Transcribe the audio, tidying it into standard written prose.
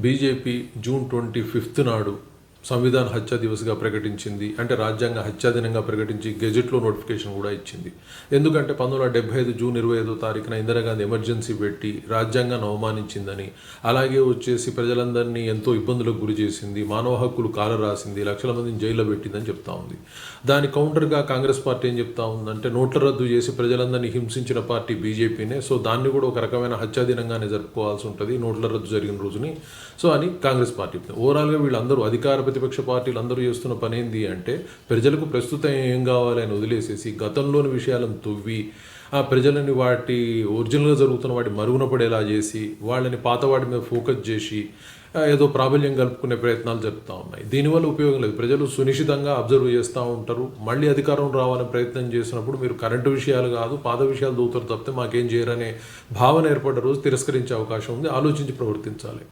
BJP June 25 నాడు సంవిధాన హత్యా దివస్గా ప్రకటించింది. అంటే రాజ్యాంగ హత్యా దినంగా ప్రకటించి గెజెట్లో నోటిఫికేషన్ కూడా ఇచ్చింది. ఎందుకంటే 1975 జూన్ 25వ తారీఖున ఇందిరాగాంధీ ఎమర్జెన్సీ పెట్టి రాజ్యాంగాన్ని అవమానించిందని, అలాగే వచ్చేసి ప్రజలందరినీ ఎంతో ఇబ్బందులకు గురి చేసింది, మానవ హక్కులు కాలరాసింది, లక్షల మందిని జైల్లో పెట్టిందని చెప్తా ఉంది. దాని కౌంటర్గా కాంగ్రెస్ పార్టీ ఏం చెప్తా ఉందంటే నోట్ల రద్దు చేసి ప్రజలందరినీ హింసించిన పార్టీ బీజేపీనే. సో దాన్ని కూడా ఒక రకమైన హత్యా దినంగానే జరుపుకోవాల్సి ఉంటుంది నోట్ల రద్దు జరిగిన రోజుని. సో అని కాంగ్రెస్ పార్టీ ఓవరాల్గా వీళ్ళందరూ అధికార ప్రతిపక్ష పార్టీలు అందరూ చేస్తున్న పని ఏంది అంటే ప్రజలకు ప్రస్తుతం ఏం కావాలని వదిలేసేసి గతంలోని విషయాలను తవ్వి ఆ ప్రజలని వాటి ఒరిజినల్గా జరుగుతున్న వాటి మరుగున పడేలా చేసి వాళ్ళని పాత వాటి మీద ఫోకస్ చేసి ఏదో ప్రాబల్యం కలుపుకునే ప్రయత్నాలు జరుపుతూ ఉన్నాయి. దీనివల్ల ఉపయోగం లేదు. ప్రజలు సునిశ్చితంగా అబ్జర్వ్ చేస్తూ ఉంటారు. మళ్ళీ అధికారం రావాలని ప్రయత్నం చేసినప్పుడు మీరు కరెంటు విషయాలు కాదు పాత విషయాలు దూతారు తప్పితే మాకేం చేయరనే భావన ఏర్పడ్డ రోజు తిరస్కరించే అవకాశం ఉంది. ఆలోచించి ప్రవర్తించాలి.